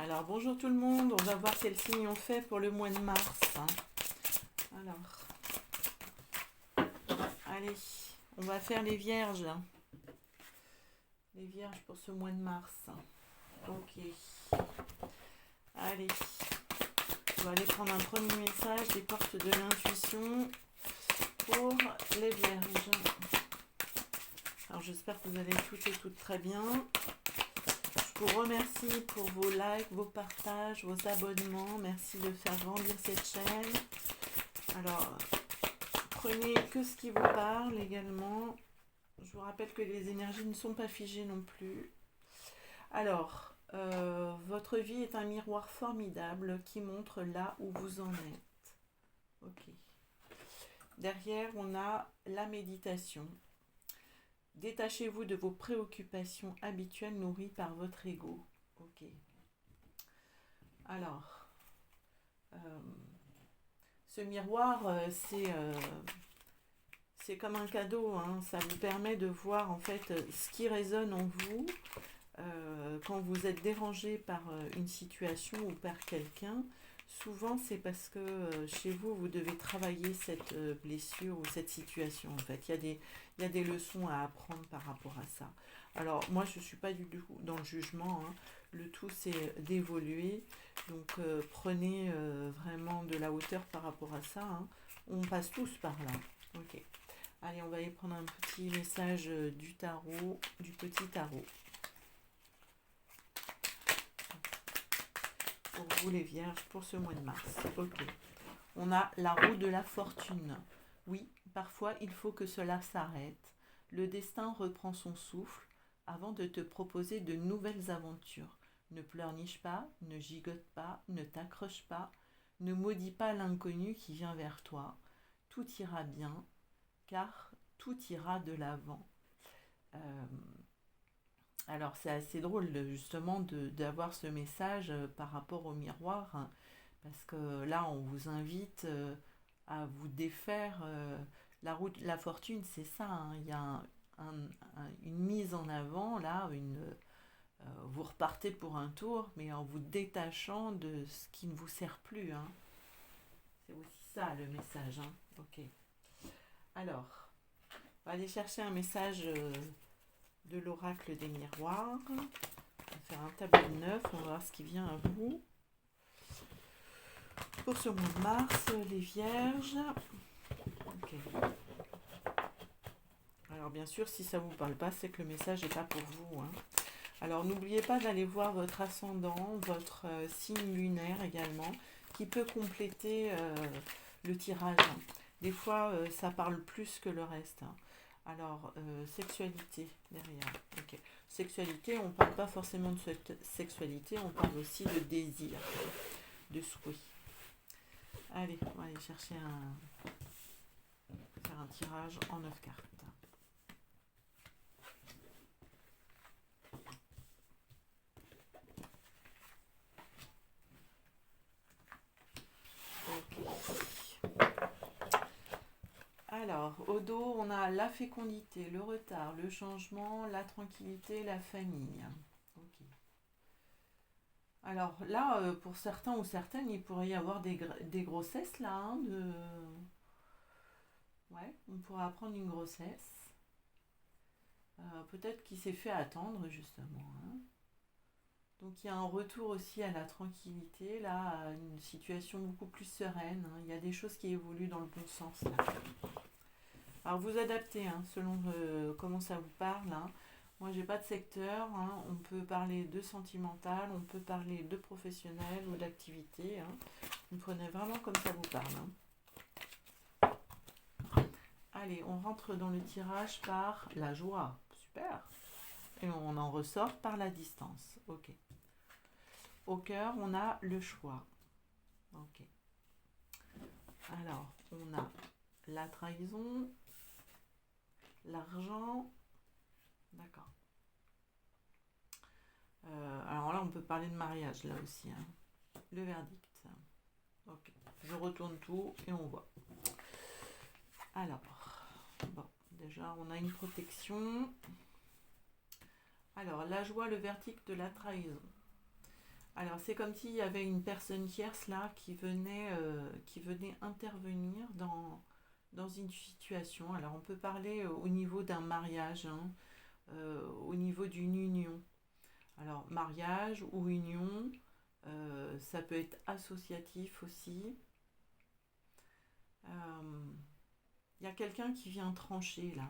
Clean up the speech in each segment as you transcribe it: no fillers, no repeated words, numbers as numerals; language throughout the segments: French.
Alors, bonjour tout le monde. On va voir quel signe on fait pour le mois de mars, hein. Alors, allez, on va faire les vierges. Les vierges pour ce mois de mars. Ok. Allez, on va aller prendre un premier message des portes de l'intuition pour les vierges. Alors, j'espère que vous allez toutes et toutes très bien. Je vous remercie pour vos likes, vos partages, vos abonnements. Merci de faire grandir cette chaîne. Alors, prenez que ce qui vous parle également. Je vous rappelle que les énergies ne sont pas figées non plus. Alors, votre vie est un miroir formidable qui montre là où vous en êtes. Ok. Derrière, on a la méditation. Détachez-vous de vos préoccupations habituelles nourries par votre ego. Ok. Alors, ce miroir, c'est comme un cadeau, hein. Ça vous permet de voir en fait ce qui résonne en vous quand vous êtes dérangé par une situation ou par quelqu'un. Souvent, c'est parce que chez vous, vous devez travailler cette blessure ou cette situation. En fait, il y a des leçons à apprendre par rapport à ça. Alors, moi, je ne suis pas du tout dans le jugement, hein. Le tout, c'est d'évoluer. Donc, prenez vraiment de la hauteur par rapport à ça, hein. On passe tous par là. Ok. Allez, on va aller prendre un petit message du tarot, du petit tarot. Pour vous les vierges, pour ce mois de mars. Ok. On a la roue de la fortune. Oui, parfois il faut que cela s'arrête. Le destin reprend son souffle avant de te proposer de nouvelles aventures. Ne pleurniche pas, ne gigote pas, ne t'accroche pas, ne maudis pas l'inconnu qui vient vers toi. Tout ira bien, car tout ira de l'avant. Alors c'est assez drôle justement d'avoir ce message par rapport au miroir, hein, parce que là on vous invite à vous défaire. La route de la fortune, c'est ça, hein. Il y a une mise en avant, là, vous repartez pour un tour, mais en vous détachant de ce qui ne vous sert plus, hein. C'est aussi ça le message, hein. Ok. Alors, on va aller chercher un message de l'oracle des miroirs. On va faire un tableau de 9, on va voir ce qui vient à vous. Pour ce mois de mars, les vierges. Ok. Alors bien sûr, si ça ne vous parle pas, c'est que le message n'est pas pour vous, hein. Alors n'oubliez pas d'aller voir votre ascendant, votre signe lunaire également, qui peut compléter le tirage. Des fois, ça parle plus que le reste, hein. Alors, sexualité derrière. Ok. Sexualité, on ne parle pas forcément de sexualité, on parle aussi de désir, de souhait. Allez, on va aller chercher faire un tirage en 9 cartes. Alors, au dos, on a la fécondité, le retard, le changement, la tranquillité, la famille. Ok. Alors là, pour certains ou certaines, il pourrait y avoir des grossesses là, hein, ouais, on pourrait apprendre une grossesse. Peut-être qu'il s'est fait attendre justement, hein. Donc il y a un retour aussi à la tranquillité, là, à une situation beaucoup plus sereine, hein. Il y a des choses qui évoluent dans le bon sens là. Alors vous adaptez, hein, selon comment ça vous parle, hein. Moi j'ai pas de secteur, hein. On peut parler de sentimental, on peut parler de professionnel ou d'activité, hein. Vous prenez vraiment comme ça vous parle, hein. Allez, on rentre dans le tirage par la joie. Super. Et on en ressort par la distance. Ok. Au cœur, on a le choix. Ok. Alors, on a la trahison, l'argent. D'accord. Alors là, on peut parler de mariage, là aussi, hein. Le verdict. Ok. Je retourne tout et on voit. Alors, bon, déjà, on a une protection. Alors, la joie, le verdict de la trahison. Alors, c'est comme s'il y avait une personne tierce là qui venait intervenir dans une situation. Alors, on peut parler au niveau d'un mariage, hein, au niveau d'une union. Alors, mariage ou union, ça peut être associatif aussi. Il y a quelqu'un qui vient trancher là.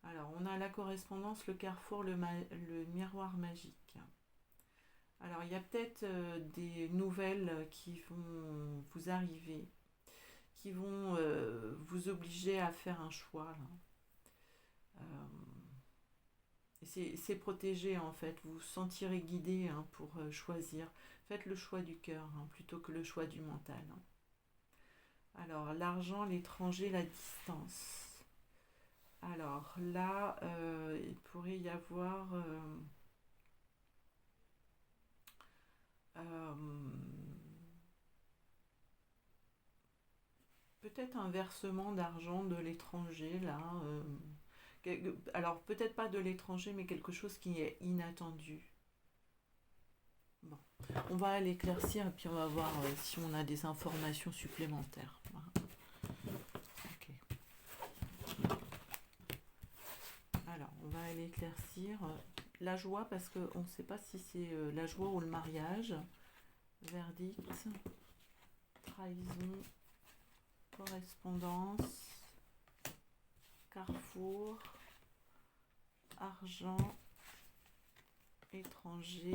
Alors, on a la correspondance, le carrefour, le miroir magique. Alors, il y a peut-être des nouvelles qui vont vous arriver, qui vont vous obliger à faire un choix, là. C'est protégé en fait, vous vous sentirez guidé, hein, pour choisir. Faites le choix du cœur, hein, plutôt que le choix du mental, hein. Alors, l'argent, l'étranger, la distance. Alors là, il pourrait y avoir euh, peut-être un versement d'argent de l'étranger, là. Alors, peut-être pas de l'étranger, mais quelque chose qui est inattendu. Bon, on va l'éclaircir et puis on va voir si on a des informations supplémentaires. Ok. Alors, on va l'éclaircir. La joie, parce qu'on ne sait pas si c'est la joie ou le mariage. Verdict, trahison, correspondance, carrefour, argent, étranger,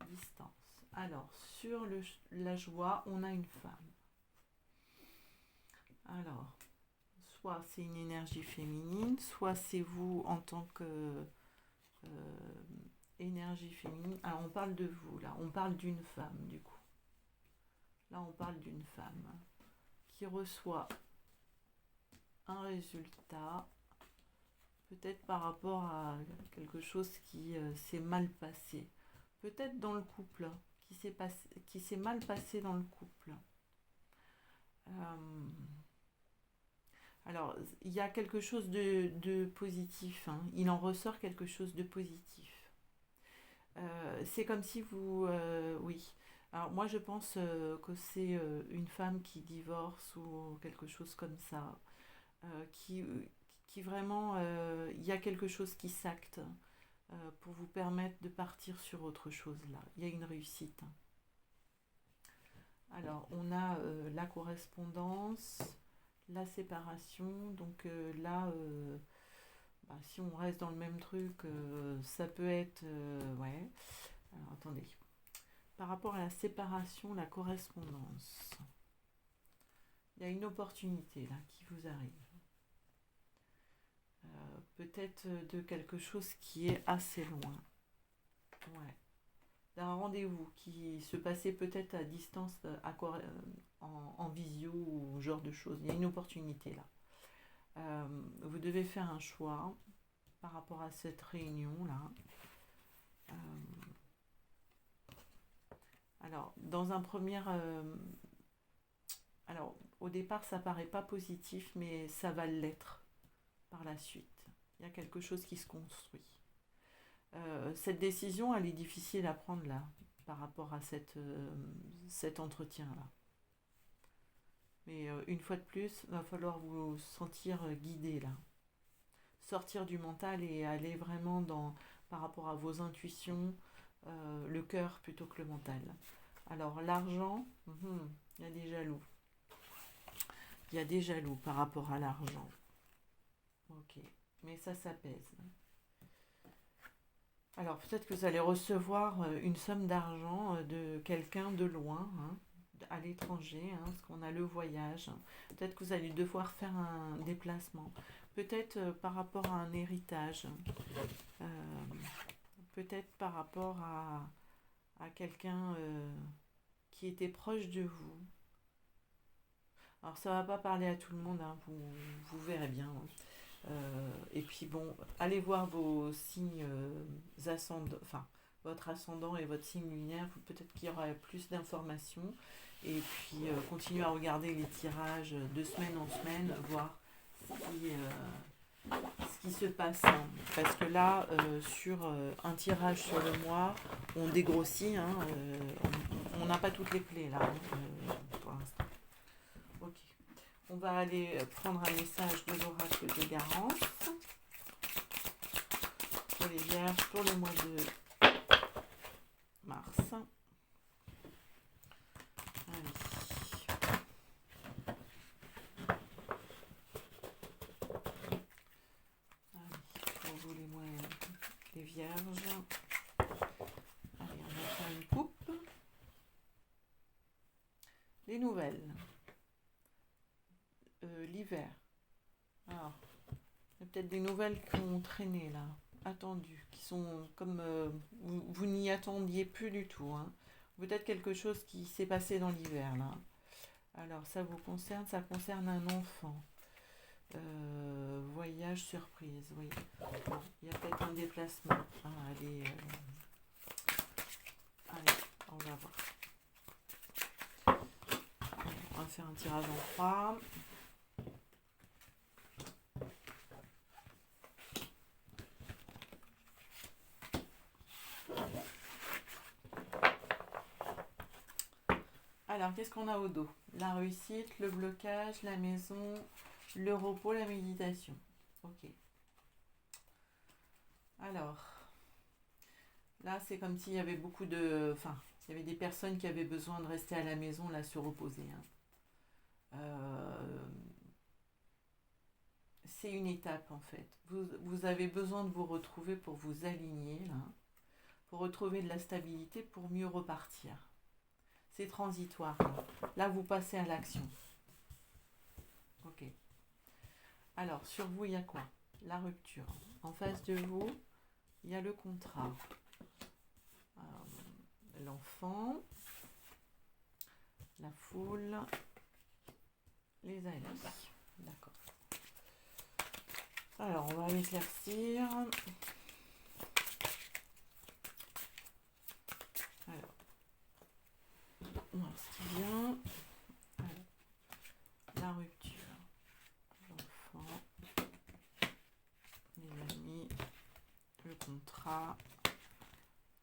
distance. Alors, sur la joie, on a une femme. Alors, soit c'est une énergie féminine, soit c'est vous en tant que énergie féminine. Alors, on parle de vous, là. On parle d'une femme, du coup. Là, on parle d'une femme qui reçoit un résultat, peut-être par rapport à quelque chose qui s'est mal passé. Peut-être dans le couple, qui s'est mal passé dans le couple. Alors, il y a quelque chose de positif, hein. Il en ressort quelque chose de positif. C'est comme si vous... oui. Alors, moi, je pense que c'est une femme qui divorce ou quelque chose comme ça. Qui vraiment... il y a quelque chose qui s'acte pour vous permettre de partir sur autre chose, là. Il y a une réussite. Alors, on a la correspondance, la séparation. Donc là, si on reste dans le même truc, ça peut être... ouais. Alors, attendez. Par rapport à la séparation, la correspondance, il y a une opportunité là qui vous arrive. Peut-être de quelque chose qui est assez loin. Ouais. D'un rendez-vous qui se passait peut-être à distance, en visio ou ce genre de choses. Il y a une opportunité là. Vous devez faire un choix par rapport à cette réunion là. Alors, dans un premier... alors, au départ, ça paraît pas positif, mais ça va l'être par la suite. Il y a quelque chose qui se construit. Cette décision, elle est difficile à prendre là, par rapport à cet entretien-là. Mais une fois de plus, il va falloir vous sentir guidé là. Sortir du mental et aller vraiment par rapport à vos intuitions, le cœur plutôt que le mental. Alors l'argent, il y a des jaloux. Il y a des jaloux par rapport à l'argent. Ok, mais ça s'apaise. Alors peut-être que vous allez recevoir une somme d'argent de quelqu'un de loin, hein, à l'étranger, hein, parce qu'on a le voyage. Peut-être que vous allez devoir faire un déplacement. Peut-être par rapport à un héritage. Peut-être par rapport à quelqu'un qui était proche de vous. Alors ça va pas parler à tout le monde, hein, vous verrez bien. Et puis bon, allez voir vos signes ascendants, enfin votre ascendant et votre signe lunaire, peut-être qu'il y aura plus d'informations. Et puis continuez à regarder les tirages de semaine en semaine, voir si ce qui se passe, hein. Parce que là, sur un tirage sur le mois, on dégrossit, hein, on n'a pas toutes les clés là, hein, pour l'instant. Ok. On va aller prendre un message de l'oracle de Garance pour les vierges pour le mois de mars. Allez. Pour vous les vierges. Allez, on va faire une coupe. Les nouvelles. L'hiver. Alors, il y a peut-être des nouvelles qui ont traîné là, attendues, qui sont comme vous n'y attendiez plus du tout, hein. Peut-être quelque chose qui s'est passé dans l'hiver là. Alors, ça vous concerne, ça concerne un enfant. Voyage surprise, oui. Bon, il y a peut-être un déplacement. Ah, allez, on va voir. On va faire un tirage en 3. Alors, qu'est-ce qu'on a au dos? La réussite, le blocage, la maison, le repos, la méditation. Ok. Alors, là, c'est comme s'il y avait beaucoup de... Enfin, il y avait des personnes qui avaient besoin de rester à la maison, là, se reposer, hein. C'est une étape, en fait. Vous avez besoin de vous retrouver pour vous aligner, là, pour retrouver de la stabilité, pour mieux repartir. C'est transitoire. Là, vous passez à l'action. Ok. Alors, sur vous, il y a quoi? La rupture. En face de vous, il y a le contrat. L'enfant, la foule, les amis. D'accord. Alors, on va éclaircir. Alors, ce qui vient. Alors, la rupture. L'enfant, les amis, le contrat,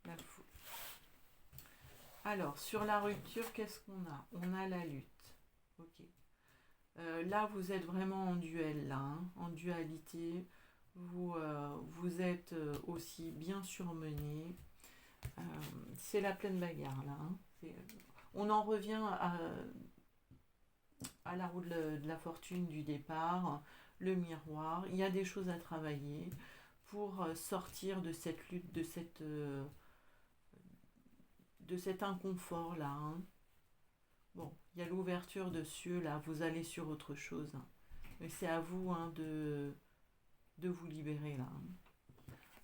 la foule. Alors, sur la rupture, qu'est-ce qu'on a? On a la lutte. Ok. Là, vous êtes vraiment en duel, là, hein, en dualité. Vous êtes aussi bien surmené. C'est la pleine bagarre, là, hein. On en revient à la roue de la fortune du départ, le miroir. Il y a des choses à travailler pour sortir de cette lutte, de cet inconfort-là, hein. Bon, il y a l'ouverture de cieux, là, vous allez sur autre chose, hein. Mais c'est à vous, hein, de vous libérer, là, hein.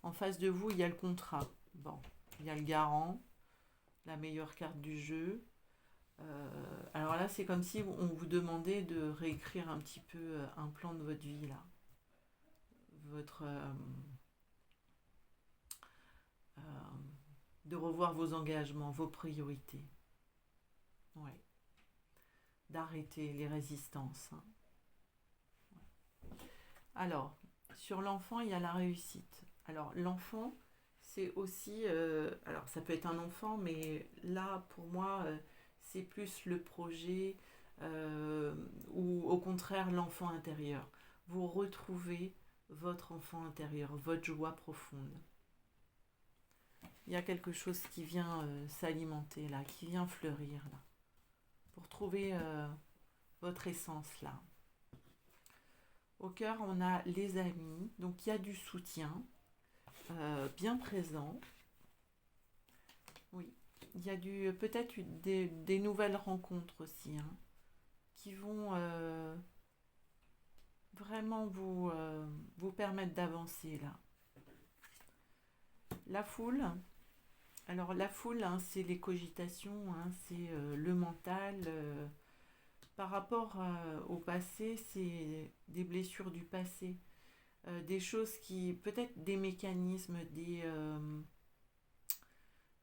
En face de vous, il y a le contrat. Bon, il y a le garant, la meilleure carte du jeu. Alors là, c'est comme si on vous demandait de réécrire un petit peu un plan de votre vie, là. De revoir vos engagements, vos priorités. Ouais. D'arrêter les résistances, hein. Ouais. Alors, sur l'enfant, il y a la réussite. Alors, l'enfant, c'est aussi... alors, ça peut être un enfant, mais là, pour moi, c'est plus le projet ou au contraire l'enfant intérieur. Vous retrouvez votre enfant intérieur, votre joie profonde. Il y a quelque chose qui vient s'alimenter là, qui vient fleurir là, pour trouver votre essence là. Au cœur, on a les amis, donc il y a du soutien bien présent. Oui, il y a peut-être des nouvelles rencontres aussi, hein, qui vont vraiment vous permettre d'avancer là. La foule, alors la foule, hein, c'est les cogitations, hein, c'est le mental. Par rapport au passé, c'est des blessures du passé, des choses qui, peut-être des mécanismes,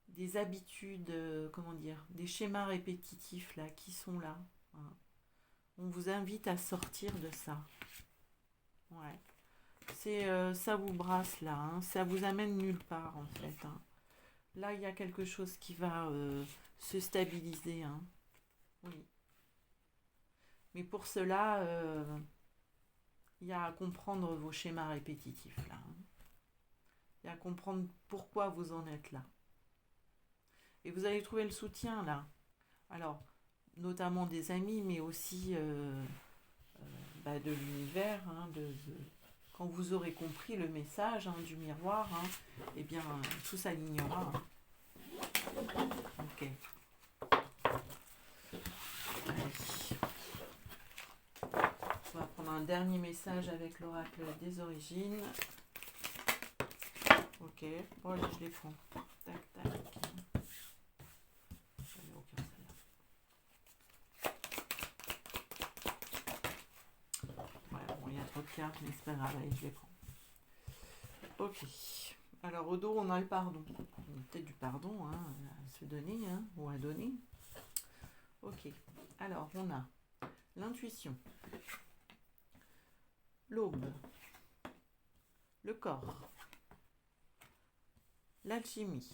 des habitudes, comment dire, des schémas répétitifs là, qui sont là, hein. On vous invite à sortir de ça. Ouais. Ça vous brasse là, hein. Ça vous amène nulle part en fait, hein. Là, il y a quelque chose qui va se stabiliser, hein. Oui. Mais pour cela, il y a à comprendre vos schémas répétitifs là, hein. Il y a à comprendre pourquoi vous en êtes là. Et vous allez trouver le soutien là. Alors, notamment des amis, mais aussi de l'univers, hein, quand vous aurez compris le message, hein, du miroir, hein, eh bien, tout s'alignera, hein. Ok. Allez. On va prendre un dernier message avec l'oracle des origines. Ok. Bon, allez, je les prends. Tac, tac. Il y a trop de cartes, mais c'est pas grave, allez, je les prends. Ok. Alors, au dos, on a le pardon. On a peut-être du pardon, hein, à se donner, hein, ou à donner. Ok. Alors, on a l'intuition, l'aube, le corps, l'alchimie,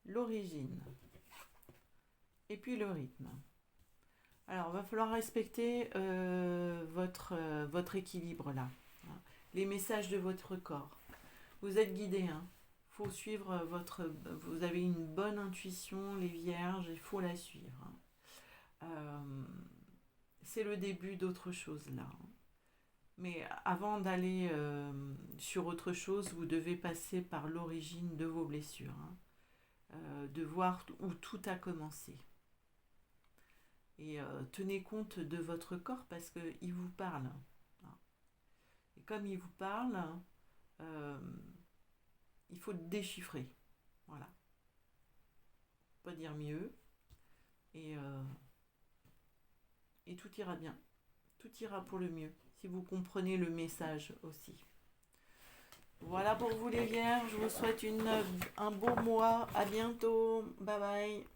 l'origine, et puis le rythme. Alors, il va falloir respecter votre équilibre là, hein. Les messages de votre corps. Vous êtes guidé, hein. Faut suivre vous avez une bonne intuition, les vierges, il faut la suivre, hein. C'est le début d'autre chose là, hein. Mais avant d'aller sur autre chose, vous devez passer par l'origine de vos blessures, hein. De voir où tout a commencé. Et tenez compte de votre corps parce qu'il vous parle, hein. Et comme il vous parle, il faut le déchiffrer. Voilà. Pas dire mieux. Et tout ira bien. Tout ira pour le mieux. Si vous comprenez le message aussi. Voilà pour vous les vierges. Je vous souhaite un beau mois. À bientôt. Bye bye.